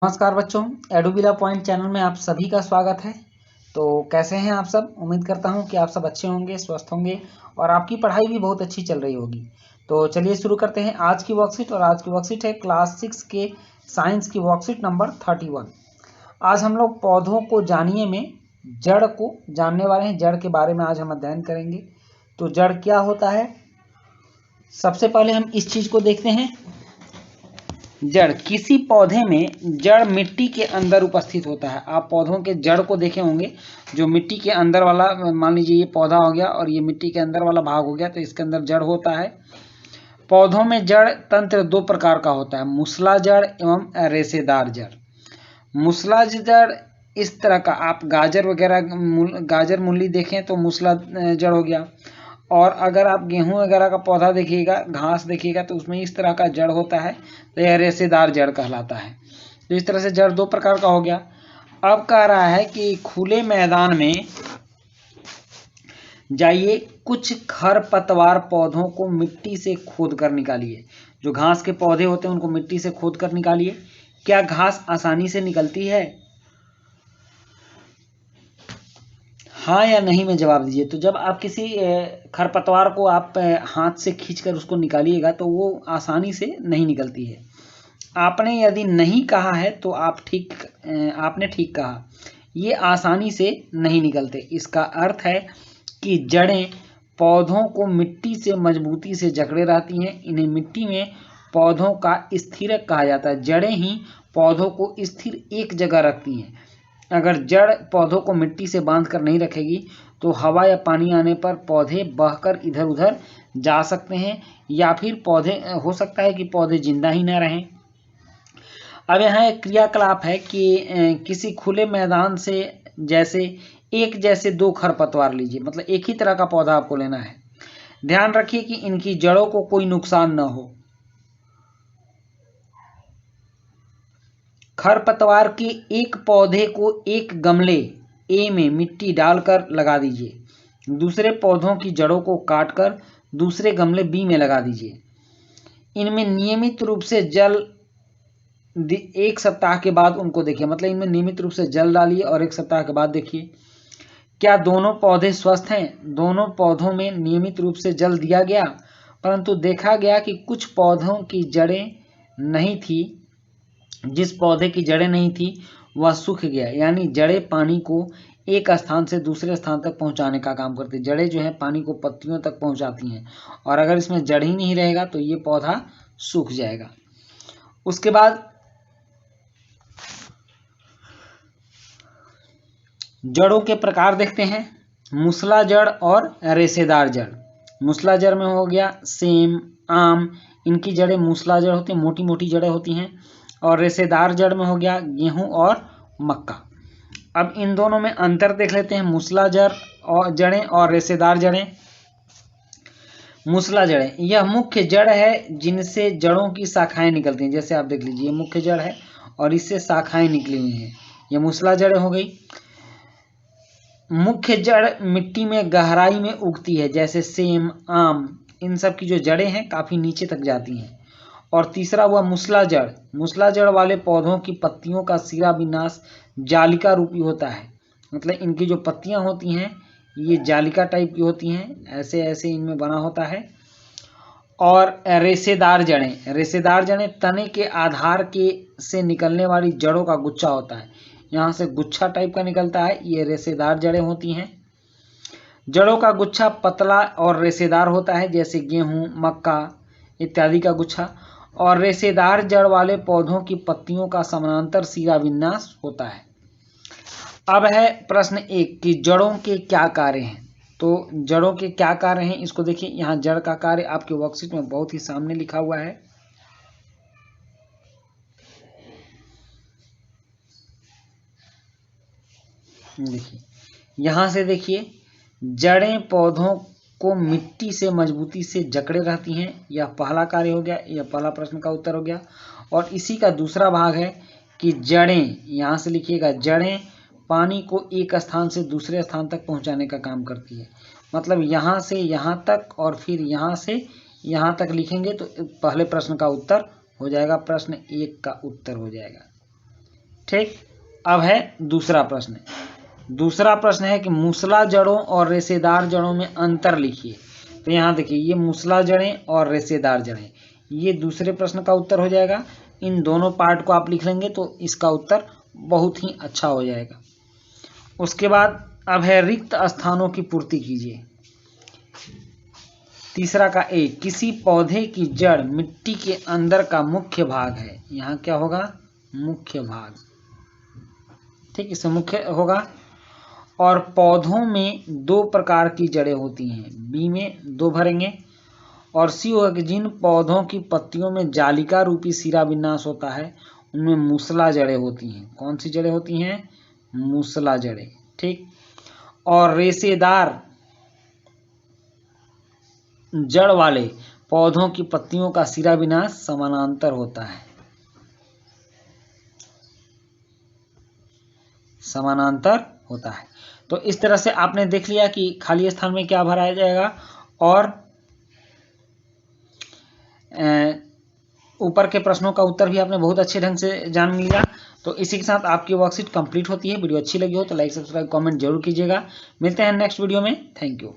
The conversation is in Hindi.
नमस्कार बच्चों, एडुबिला पॉइंट चैनल में आप सभी का स्वागत है। तो कैसे हैं आप सब? उम्मीद करता हूं कि आप सब अच्छे होंगे, स्वस्थ होंगे और आपकी पढ़ाई भी बहुत अच्छी चल रही होगी। तो चलिए शुरू करते हैं आज की वर्कशीट। और आज की वर्कशीट है क्लास 6 के साइंस की वर्कशीट नंबर 31। आज हम लोग पौधों को जानिए में जड़ को जानने वाले हैं। जड़ के बारे में आज हम अध्ययन करेंगे। तो जड़ क्या होता है, सबसे पहले हम इस चीज को देखते हैं। जड़, किसी पौधे में जड़ मिट्टी के अंदर उपस्थित होता है। आप पौधों के जड़ को देखे होंगे, जो मिट्टी के अंदर वाला, मान लीजिए ये पौधा हो गया और ये मिट्टी के अंदर वाला भाग हो गया, तो इसके अंदर जड़ होता है। पौधों में जड़ तंत्र दो प्रकार का होता है, मूसला जड़ एवं रेशेदार जड़। मूसला जड़ इस तरह का, आप गाजर वगैरह, गाजर मूली देखें तो मूसला जड़ हो गया। और अगर आप गेहूं वगैरह का पौधा देखिएगा, घास देखिएगा, तो उसमें इस तरह का जड़ होता है, तो यह रेशेदार जड़ कहलाता है। तो इस तरह से जड़ दो प्रकार का हो गया। अब कह रहा है कि खुले मैदान में जाइए, कुछ खरपतवार पौधों को मिट्टी से खोद कर निकालिए। जो घास के पौधे होते हैं उनको मिट्टी से खोद कर निकालिए। क्या घास आसानी से निकलती है? हाँ या नहीं में जवाब दीजिए। तो जब आप किसी खरपतवार को आप हाथ से खींचकर उसको निकालिएगा तो वो आसानी से नहीं निकलती है। आपने यदि नहीं कहा है तो आपने ठीक कहा, ये आसानी से नहीं निकलते। इसका अर्थ है कि जड़ें पौधों को मिट्टी से मजबूती से जकड़े रहती हैं। इन्हें मिट्टी में पौधों का स्थिरक कहा जाता है। जड़ें ही पौधों को स्थिर एक जगह रखती हैं। अगर जड़ पौधों को मिट्टी से बांध कर नहीं रखेगी तो हवा या पानी आने पर पौधे बहकर इधर उधर जा सकते हैं, या फिर पौधे, हो सकता है कि पौधे जिंदा ही न रहें। अब यहाँ एक क्रियाकलाप है कि किसी खुले मैदान से जैसे दो खरपतवार लीजिए, मतलब एक ही तरह का पौधा आपको लेना है। ध्यान रखिए कि इनकी जड़ों को कोई नुकसान न हो। खरपतवार के एक पौधे को एक गमले ए में मिट्टी डालकर लगा दीजिए। दूसरे पौधों की जड़ों को काटकर दूसरे गमले बी में लगा दीजिए। इनमें नियमित रूप से जल, एक सप्ताह के बाद उनको देखिए, मतलब इनमें नियमित रूप से जल डालिए और एक सप्ताह के बाद देखिए क्या दोनों पौधे स्वस्थ हैं। दोनों पौधों में नियमित रूप से जल दिया गया, परंतु देखा गया कि कुछ पौधों की जड़ें नहीं थी। जिस पौधे की जड़ें नहीं थी वह सूख गया, यानी जड़ें पानी को एक स्थान से दूसरे स्थान तक पहुंचाने का काम करती है। जड़ें जो है पानी को पत्तियों तक पहुंचाती हैं, और अगर इसमें जड़ ही नहीं रहेगा तो ये पौधा सूख जाएगा। उसके बाद जड़ों के प्रकार देखते हैं, मूसला जड़ और रेशेदार जड़। मूसला जड़ में हो गया सेम, आम, इनकी जड़ें मूसला जड़ होती हैं, मोटी मोटी जड़ें होती हैं। और रेशेदार जड़ में हो गया गेहूं और मक्का। अब इन दोनों में अंतर देख लेते हैं, मूसला जड़ और जड़ें और रेशेदार जड़ें। मूसला जड़ें, यह मुख्य जड़ है जिनसे जड़ों की शाखाएं निकलती हैं। जैसे आप देख लीजिए, मुख्य जड़ है और इससे शाखाएं निकली हुई हैं, यह मूसला जड़ें हो गई। मुख्य जड़ मिट्टी में गहराई में उगती है, जैसे सेम, आम, इन सब की जो जड़ें हैं काफी नीचे तक जाती हैं। और तीसरा हुआ मूसला जड़। मूसला जड़ वाले पौधों की पत्तियों का सिरा विन्यास जालिका रूपी होता है, मतलब इनकी जो पत्तियां होती हैं ये जालिका टाइप की होती हैं, ऐसे ऐसे इनमें बना होता है। और रेशेदार जड़ें, रेशेदार जड़ें तने के आधार के से निकलने वाली जड़ों का गुच्छा होता है। यहाँ से गुच्छा टाइप का निकलता है, ये रेशेदार जड़ें होती हैं। जड़ों का गुच्छा पतला और रेशेदार होता है, जैसे गेहूं, मक्का इत्यादि का गुच्छा। और रेशेदार जड़ वाले पौधों की पत्तियों का समानांतर सिरा विन्यास होता है। अब है प्रश्न 1 कि जड़ों के क्या कार्य हैं। तो जड़ों के क्या कार्य हैं इसको देखिए। यहाँ जड़ का कार्य आपके वर्कशीट में बहुत ही सामने लिखा हुआ है। देखिए, यहाँ से देखिए, जड़ें पौधों को मिट्टी से मजबूती से जकड़े रहती हैं। यह पहला कार्य हो गया, यह पहला प्रश्न का उत्तर हो गया। और इसी का दूसरा भाग है कि जड़ें, यहाँ से लिखिएगा, जड़ें पानी को एक स्थान से दूसरे स्थान तक पहुंचाने का काम करती है। मतलब यहाँ से यहाँ तक और फिर यहाँ से यहाँ तक लिखेंगे तो पहले प्रश्न का उत्तर हो जाएगा, प्रश्न 1 का उत्तर हो जाएगा। ठीक, अब है दूसरा प्रश्न। दूसरा प्रश्न है कि मूसला जड़ों और रेशेदार जड़ों में अंतर लिखिए। तो यहाँ देखिए, ये मूसला जड़ें और रेशेदार जड़ें, ये दूसरे प्रश्न का उत्तर हो जाएगा। इन दोनों पार्ट को आप लिख लेंगे तो इसका उत्तर बहुत ही अच्छा हो जाएगा। उसके बाद अब है रिक्त स्थानों की पूर्ति कीजिए। तीसरा का ए, किसी पौधे की जड़ मिट्टी के अंदर का मुख्य भाग है। यहाँ क्या होगा? मुख्य भाग। ठीक, इससे मुख्य होगा। और पौधों में दो प्रकार की जड़ें होती हैं। बी में 2 भरेंगे। और सी होगा कि जिन पौधों की पत्तियों में जालिका रूपी सिरा विन्यास होता है उनमें मूसला जड़ें होती हैं। कौन सी जड़ें होती हैं? मूसला जड़ें। ठीक, और रेशेदार जड़ वाले पौधों की पत्तियों का सिरा विन्यास समानांतर होता है। समानांतर होता है। तो इस तरह से आपने देख लिया कि खाली स्थान में क्या भराया जाएगा, और ऊपर के प्रश्नों का उत्तर भी आपने बहुत अच्छे ढंग से जान लिया। तो इसी के साथ आपकी वर्कशीट कंप्लीट होती है। वीडियो अच्छी लगी हो तो लाइक, सब्सक्राइब, कमेंट जरूर कीजिएगा। मिलते हैं नेक्स्ट वीडियो में। Thank you.